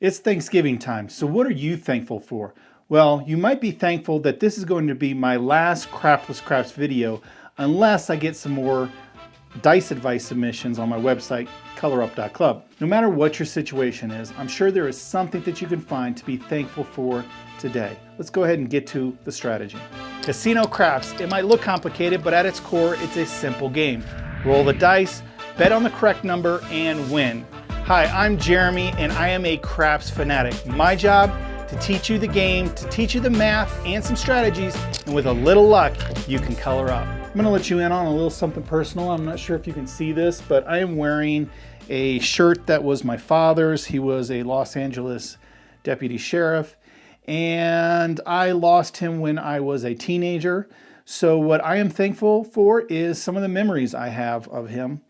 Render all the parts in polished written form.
It's Thanksgiving time, so what are you thankful for? Well, you might be thankful that this is going to be my last Crapless Craps video unless I get some more dice advice submissions on my website, colorup.club. No matter what your situation is, I'm sure there is something that you can find to be thankful for today. Let's go ahead and get to the strategy. Casino Craps. It might look complicated, but at its core, it's a simple game. Roll the dice, bet on the correct number, and win. Hi, I'm Jeremy, and I am a craps fanatic. My job, to teach you the game, to teach you the math and some strategies, and with a little luck, you can color up. I'm gonna let you in on a little something personal. I'm not sure if you can see this, but I am wearing a shirt that was my father's. He was a Los Angeles deputy sheriff, and I lost him when I was a teenager. So what I am thankful for is some of the memories I have of him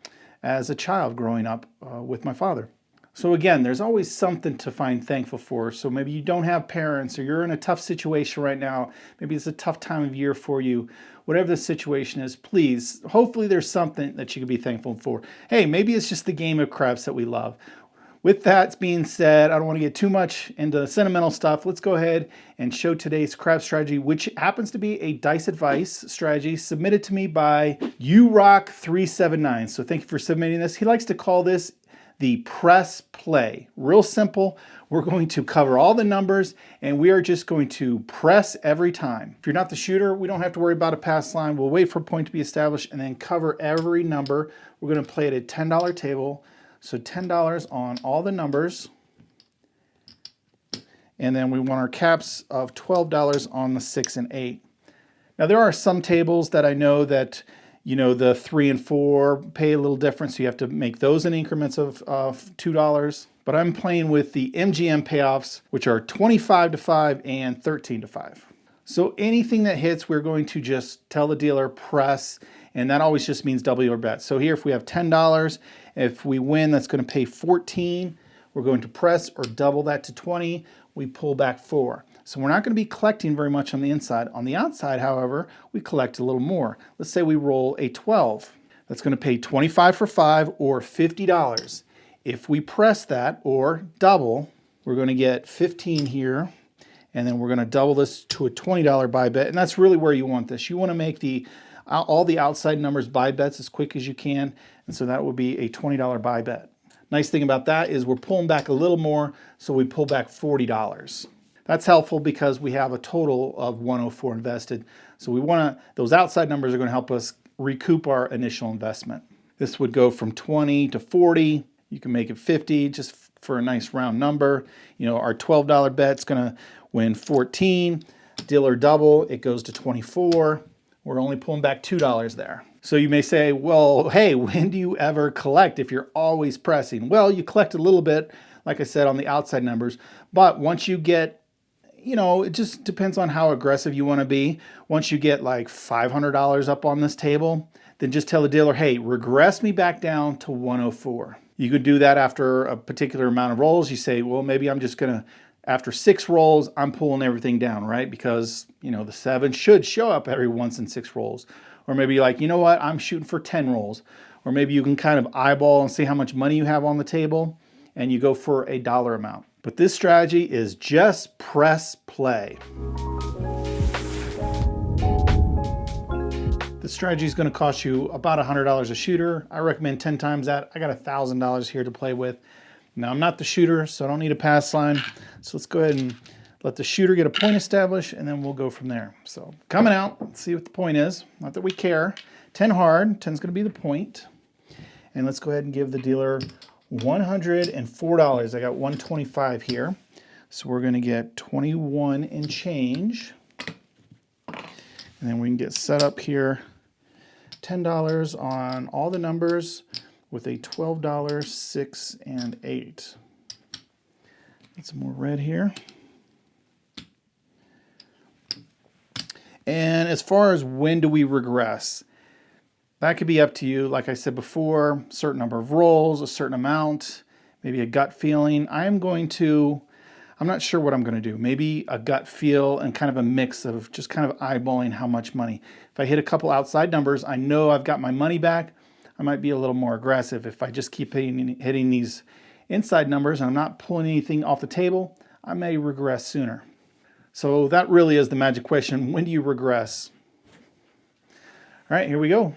as a child growing up with my father. So again, there's always something to find thankful for. So maybe you don't have parents, or you're in a tough situation right now. Maybe it's a tough time of year for you. Whatever the situation is, please, hopefully there's something that you can be thankful for. Hey, maybe it's just the game of craps that we love. With that being said, I don't want to get too much into sentimental stuff. Let's go ahead and show today's crap strategy, which happens to be a dice advice strategy submitted to me by urock379. So thank you for submitting this. He likes to call this the press play. Real simple. We're going to cover all the numbers and we are just going to press every time. If you're not the shooter, we don't have to worry about a pass line. We'll wait for a point to be established and then cover every number. We're going to play at a $10 table. So $10 on all the numbers. And then we want our caps of $12 on the 6 and 8. Now there are some tables that I know that, you know, the 3 and 4 pay a little different, so you have to make those in increments of $2. But I'm playing with the MGM payoffs, which are 25 to 5 and 13 to 5. So anything that hits, we're going to just tell the dealer press, and that always just means double your bet. So here, if we have $10, if we win, that's going to pay 14. We're going to press or double that to 20. We pull back 4. So we're not going to be collecting very much on the inside. On the outside, however, we collect a little more. Let's say we roll a 12. That's going to pay 25 for 5 or $50. If we press that or double, we're going to get 15 here. And then we're going to double this to a $20 buy bet. And that's really where you want this. You want to make all the outside numbers buy bets as quick as you can. And so that would be a $20 buy bet. Nice thing about that is we're pulling back a little more, so we pull back $40. That's helpful because we have a total of 104 invested. So those outside numbers are going to help us recoup our initial investment. This would go from 20 to 40. You can make it 50 just for a nice round number. You know, our $12 bet's going to win 14. Dealer double, it goes to 24. We're only pulling back $2 there. So you may say, well, hey, when do you ever collect if you're always pressing? Well, you collect a little bit, like I said, on the outside numbers. But once you get, you know, it just depends on how aggressive you want to be. Once you get like $500 up on this table, then just tell the dealer, hey, regress me back down to 104. You could do that after a particular amount of rolls. You say, well, maybe I'm just going to, after 6 rolls, I'm pulling everything down, right? Because, you know, the 7 should show up every once in 6 rolls. Or maybe you're like, you know what, I'm shooting for 10 rolls. Or maybe you can kind of eyeball and see how much money you have on the table, and you go for a dollar amount. But this strategy is just press play. This strategy is going to cost you about $100 a shooter. I recommend 10 times that. I got $1,000 here to play with. Now, I'm not the shooter, so I don't need a pass line. So let's go ahead and let the shooter get a point established, and then we'll go from there. So coming out, let's see what the point is. Not that we care. 10 hard, 10 is going to be the point. And let's go ahead and give the dealer $104. I got 125 here. So we're going to get 21 and change. And then we can get set up here. $10 on all the numbers with a $12, 6, and 8. Get some more red here. And as far as when do we regress, that could be up to you. Like I said before, a certain number of rolls, a certain amount, maybe a gut feeling. I'm not sure what I'm going to do. Maybe a gut feel and kind of a mix of just kind of eyeballing how much money. If I hit a couple outside numbers, I know I've got my money back. I might be a little more aggressive. If I just keep hitting these inside numbers and I'm not pulling anything off the table, I may regress sooner. So that really is the magic question. When do you regress? All right, here we go.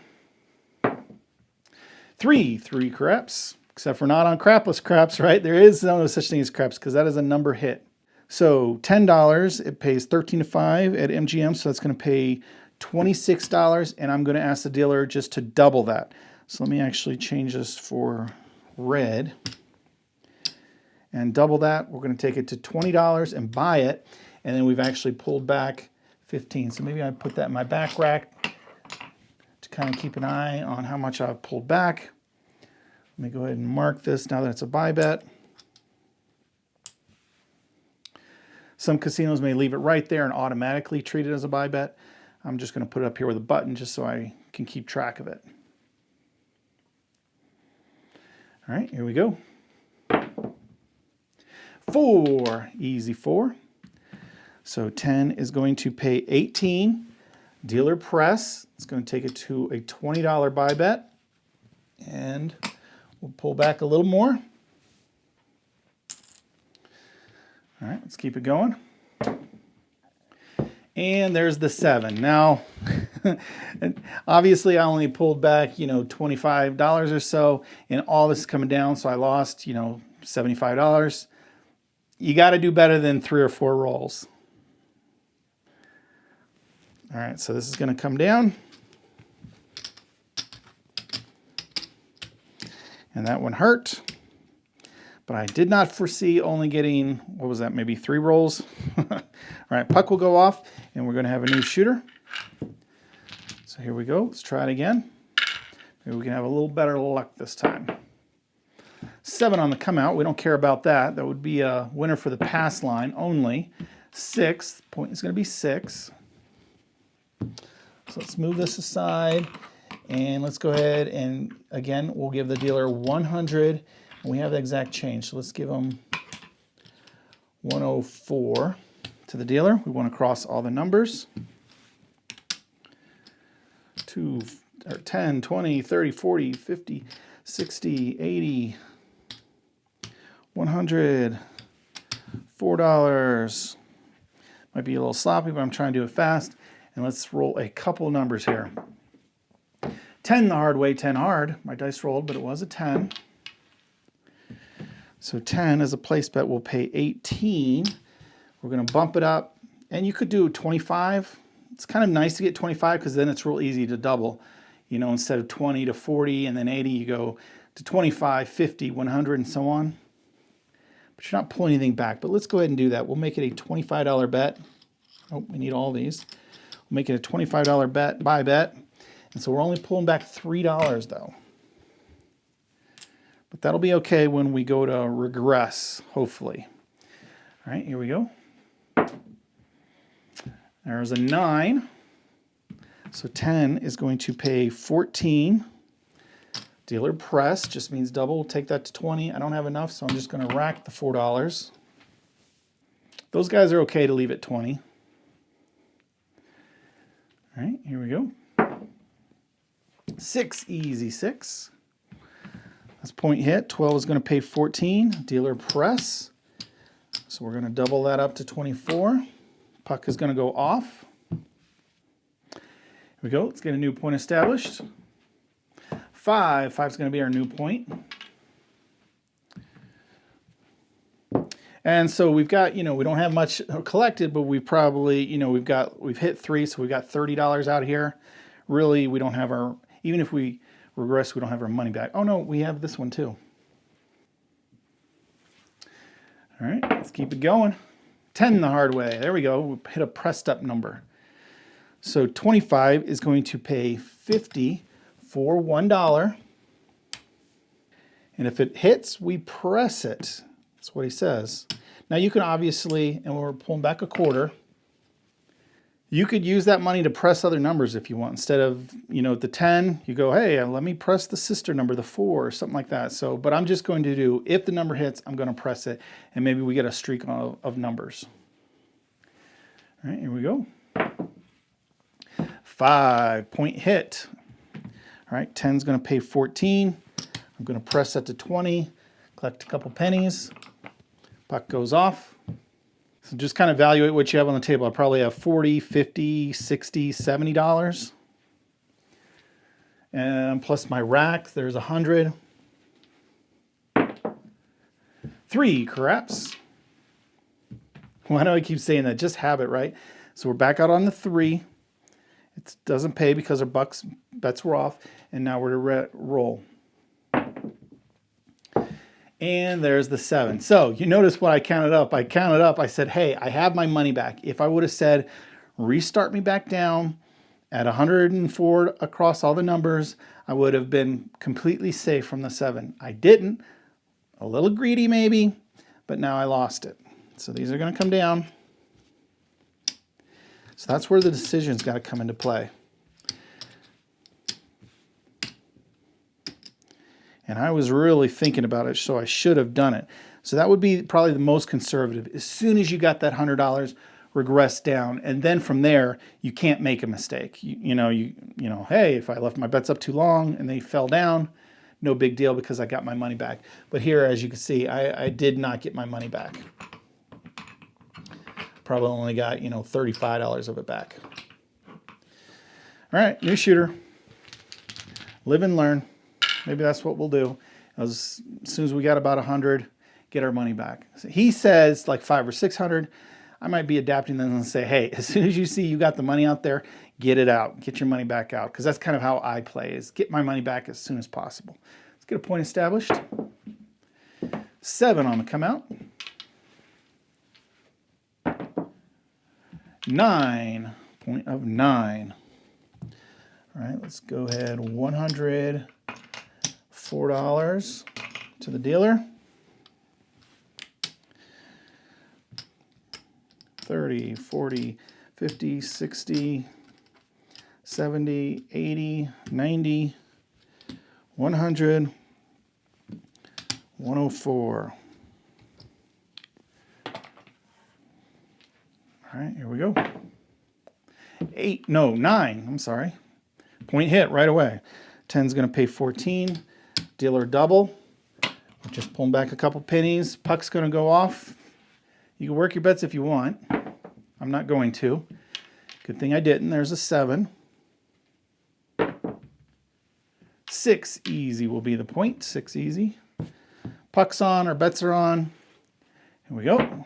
Three craps, except for not on crapless craps, right? There is no such thing as craps because that is a number hit. So $10, it pays 13.05 at MGM, so that's going to pay $26, and I'm going to ask the dealer just to double that. So let me actually change this for red and double that. We're going to take it to $20 and buy it, and then we've actually pulled back 15. So maybe I put that in my back rack to kind of keep an eye on how much I've pulled back. Let me go ahead and mark this now that it's a buy bet. Some casinos may leave it right there and automatically treat it as a buy bet. I'm just going to put it up here with a button just so I can keep track of it. All right, here we go. 4, easy 4. So 10 is going to pay 18. Dealer press, it's going to take it to a $20 buy bet. And we'll pull back a little more. All right, let's keep it going. And there's the 7. Now, obviously I only pulled back, $25 or so, and all this is coming down, so I lost, $75. You got to do better than 3 or 4 rolls. All right, so this is going to come down. And that one hurt. But I did not foresee only getting, what was that, maybe 3 rolls? All right, puck will go off, and we're going to have a new shooter. So here we go. Let's try it again. Maybe we can have a little better luck this time. 7 on the come out. We don't care about that. That would be a winner for the pass line only. 6, point is going to be 6. So let's move this aside, and let's go ahead and, again, we'll give the dealer 100. We have the exact change, so let's give them 104 to the dealer. We want to cross all the numbers. 2, 10, 20, 30, 40, 50, 60, 80, 100, $4. Might be a little sloppy, but I'm trying to do it fast. And let's roll a couple numbers here. 10 the hard way, 10 hard. My dice rolled, but it was a 10. So 10 as a place bet will pay 18. We're going to bump it up. And you could do 25. It's kind of nice to get 25 because then it's real easy to double. Instead of 20 to 40 and then 80, you go to 25, 50, 100, and so on. But you're not pulling anything back. But let's go ahead and do that. We'll make it a $25 bet. Oh, we need all these. We'll make it a $25 bet, buy bet. And so we're only pulling back $3 though. But that'll be okay when we go to regress, hopefully. All right, here we go. There's a 9. So 10 is going to pay 14. Dealer press just means double. We'll take that to 20. I don't have enough, so I'm just going to rack the $4. Those guys are okay to leave at 20. All right, here we go. 6, easy 6. That's point hit. 12 is going to pay 14. Dealer press. So we're going to double that up to 24. Puck is going to go off. Here we go. Let's get a new point established. 5. 5 is going to be our new point. And so we've got, we don't have much collected, but we've probably, we've hit 3, so we've got $30 out here. Really, we don't have our, even if we regress, we don't have our money back. Oh no, we have this one too. All right, let's keep it going. 10 the hard way. There we go. We hit a pressed up number. So 25 is going to pay 50 for $1. And if it hits, we press it. That's what he says. Now you can obviously, and we're pulling back a quarter, you could use that money to press other numbers if you want. Instead of, the 10, you go, hey, let me press the sister number, the 4, or something like that. So, but I'm just going to do, if the number hits, I'm going to press it, and maybe we get a streak of numbers. All right, here we go. 5, point hit. All right, 10 is going to pay 14. I'm going to press that to 20. collect a couple pennies. Puck goes off. So just kind of evaluate what you have on the table. I probably have $40, $50, $60, $70. And plus my rack, there's 100. 3 craps. Why do I keep saying that? Just habit, right? So we're back out on the 3. It doesn't pay because our bets were off. And now we're to roll. And there's the 7. So you notice what I counted up. I said, hey, I have my money back. If I would have said, restart me back down at 104 across all the numbers, I would have been completely safe from the 7. I didn't. A little greedy maybe, but now I lost it. So these are going to come down. So that's where the decision's got to come into play. And I was really thinking about it, so I should have done it. So that would be probably the most conservative. As soon as you got that $100, regress down, and then from there you can't make a mistake. You know, hey, if I left my bets up too long and they fell down, no big deal because I got my money back. But here, as you can see, I did not get my money back. Probably only got, $35 of it back. All right, new shooter. Live and learn. Maybe that's what we'll do. As soon as we got about 100, get our money back. So he says like 500 or 600. I might be adapting them and say, hey, as soon as you see you got the money out there, get it out. Get your money back out. Because that's kind of how I play, is get my money back as soon as possible. Let's get a point established. 7 on the come out. 9. Point of 9. All right, let's go ahead. $104 to the dealer. 30, 40, 50, 60, 70, 80, 90, 100, 104. All right, here we go. 9, I'm sorry. Point hit right away. 10's going to pay 14. Dealer double. We're just pulling back a couple pennies. Puck's going to go off. You can work your bets if you want. I'm not going to. Good thing I didn't. There's a 7. 6 easy will be the point. 6 easy. Puck's on. Our bets are on. Here we go.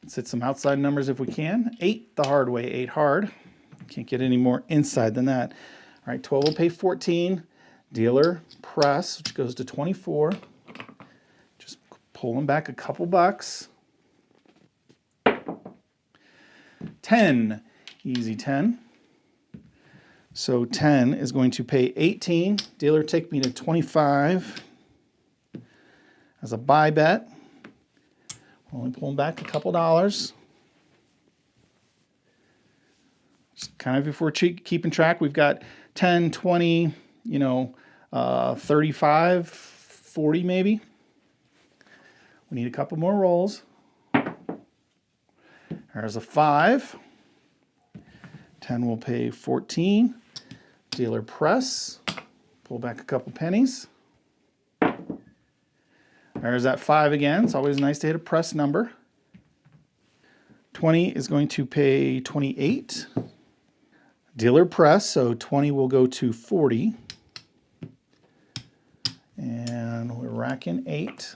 Let's hit some outside numbers if we can. 8 the hard way. 8 hard. Can't get any more inside than that. All right, 12 will pay 14. Dealer press, which goes to 24. Just pulling back a couple bucks. 10, easy 10. So 10 is going to pay 18. Dealer take me to 25 as a buy bet. Only pulling back a couple dollars. Just kind of if we're keeping track, we've got 10, 20, 35, 40 maybe. We need a couple more rolls. There's a 5. 10 will pay 14. Dealer press. Pull back a couple pennies. There's that 5 again. It's always nice to hit a press number. 20 is going to pay 28. Dealer press, so 20 will go to 40. And we're racking 8.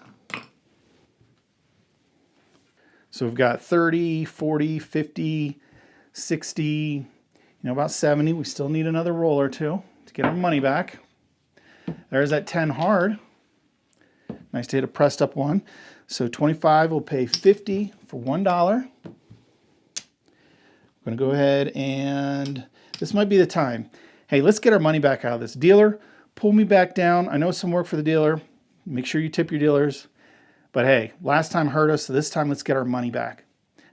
So we've got 30, 40, 50, 60, about 70. We still need another roll or two to get our money back. There's that 10 hard. Nice to hit a pressed up one. So 25 will pay 50 for $1. We're going to go ahead and this might be the time. Hey, let's get our money back out of this. Dealer, pull me back down. I know it's some work for the dealer. Make sure you tip your dealers. But hey, last time hurt us, so this time let's get our money back.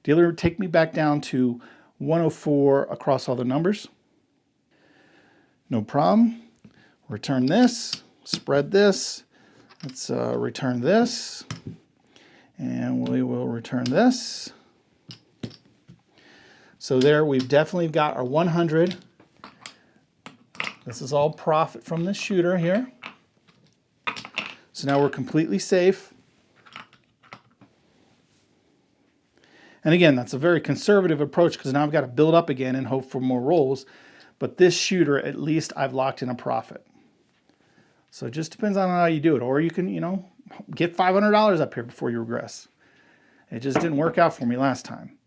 Dealer, take me back down to 104 across all the numbers. No problem. Return this, spread this. Let's return this. And we will return this. So there, we've definitely got our 100. This is all profit from the shooter here. So now we're completely safe. And again, that's a very conservative approach because now I've got to build up again and hope for more rolls. But this shooter, at least I've locked in a profit. So it just depends on how you do it. Or you can, get $500 up here before you regress. It just didn't work out for me last time.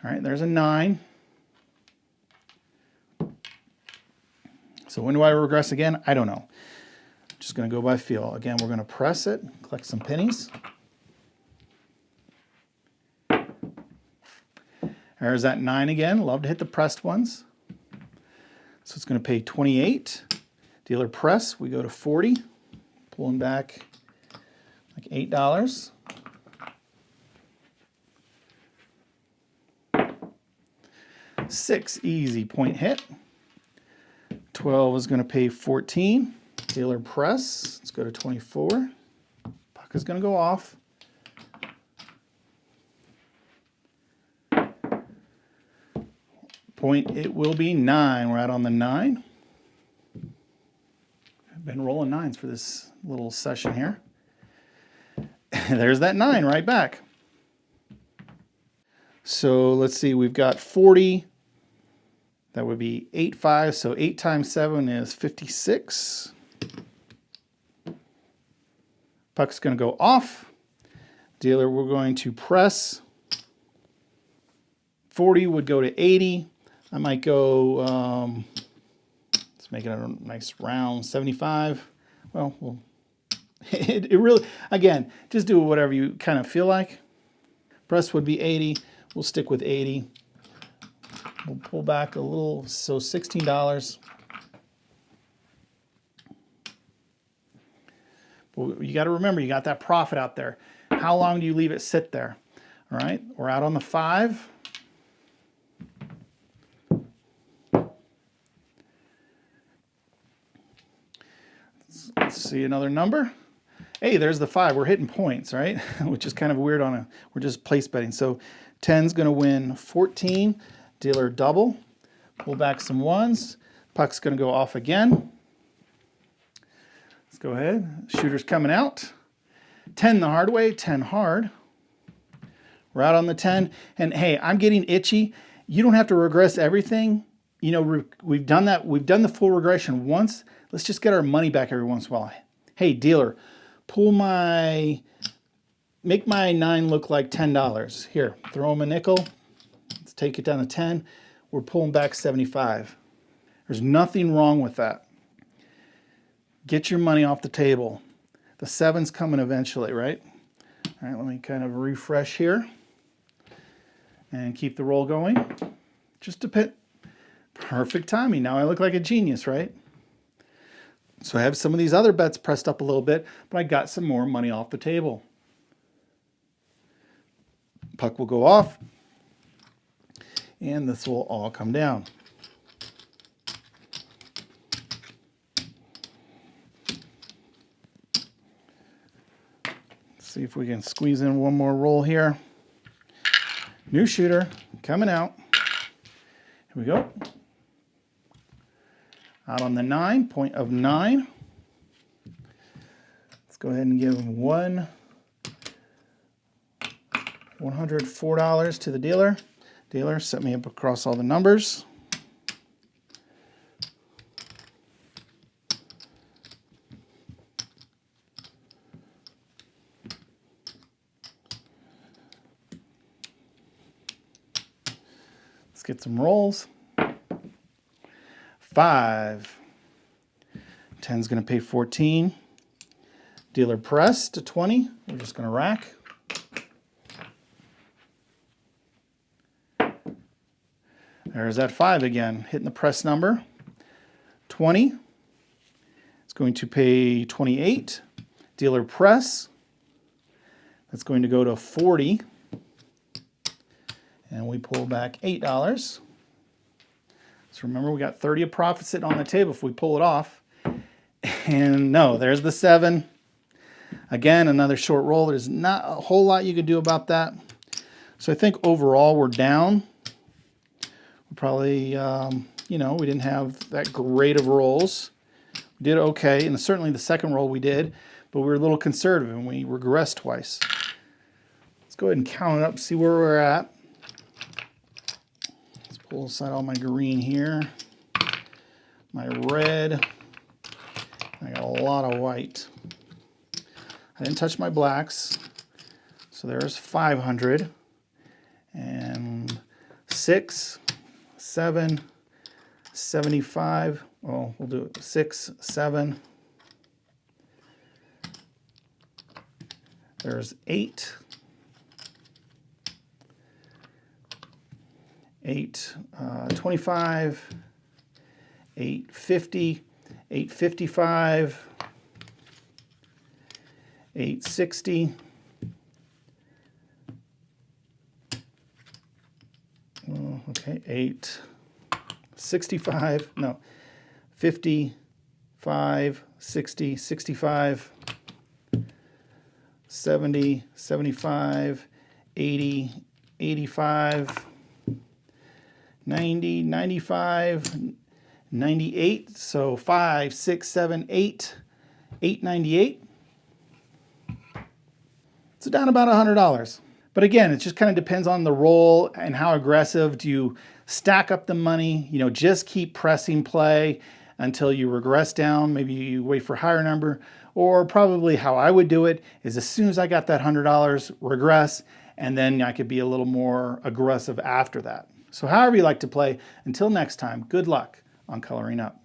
All right, there's a 9. So when do I regress again? I don't know. I'm just going to go by feel. Again, we're going to press it, collect some pennies. There's that 9 again. Love to hit the pressed ones. So it's going to pay 28. Dealer press, we go to 40. Pulling back like $8. $6, easy point hit. 12 is going to pay 14. Dealer press, let's go to 24. Puck is going to go off. Point, it will be 9. We're out on the 9. I've been rolling 9s for this little session here. There's that 9 right back. So let's see, we've got 40. That would be 8, 5. So 8 times 7 is 56. Puck's going to go off. Dealer, we're going to press. 40 would go to 80. I might go, let's make it a nice round 75. Well, it really, again, just do whatever you kind of feel like. Press would be 80. We'll stick with 80. We'll pull back a little, so $16. But you got to remember, you got that profit out there. How long do you leave it sit there? All right, we're out on the 5. Let's see another number. Hey, there's the 5. We're hitting points, right? Which is kind of weird we're just place betting. So 10's going to win 14. Dealer double. Pull back some 1s. Puck's going to go off again. Let's go ahead. Shooter's coming out. 10 the hard way, 10 hard. We're out on the 10. And hey, I'm getting itchy. You don't have to regress everything. We've done that. We've done the full regression once. Let's just get our money back every once in a while. Hey, dealer, make my 9 look like $10. Here, throw him a nickel. Let's take it down to 10. We're pulling back 75. There's nothing wrong with that. Get your money off the table. The 7's coming eventually, right? All right, let me kind of refresh here and keep the roll going. Just a bit. Perfect timing. Now I look like a genius, right? So I have some of these other bets pressed up a little bit, but I got some more money off the table. Puck will go off, and this will all come down. Let's see if we can squeeze in one more roll here. New shooter coming out. Here we go. Out on the 9, point of 9. Let's go ahead and give him $104 to the dealer. Dealer, set me up across all the numbers. Let's get some rolls. 5. 10's going to pay 14. Dealer press to 20. We're just going to rack. There's that 5 again, hitting the press number. 20. It's going to pay 28. Dealer press. That's going to go to 40. And we pull back $8. So remember, we got 30 of profit sitting on the table if we pull it off. And no, there's the 7. Again, another short roll. There's not a whole lot you can do about that. So I think overall we're down. We probably, we didn't have that great of rolls. We did okay, and certainly the second roll we did. but we were a little conservative and we regressed twice. Let's go ahead and count it up, see where we're at. Let's pull aside all my green here, my red. I got a lot of white. I didn't touch my blacks, so there's 500. And 6, 7, 75. Well, we'll do it 6, 7. There's 8. 8, 25. 850. 855. 860. Okay, 865. No, 55, 60, 65, 70, 75, 80, 85, 90, 95, 98. So 5, 6, 7, 8, 898. So down about $100. But again, it just kind of depends on the roll and how aggressive. Do you stack up the money? You know, just keep pressing play until you regress down. Maybe you wait for a higher number. Or probably how I would do it is as soon as I got that $100, regress, and then I could be a little more aggressive after that. So however you like to play, until next time, good luck on Coloring Up.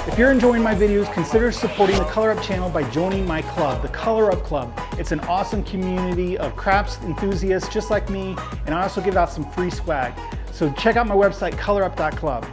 If you're enjoying my videos, consider supporting the Color Up channel by joining my club, the Color Up Club. It's an awesome community of craps enthusiasts just like me, and I also give out some free swag. So check out my website, colorup.club.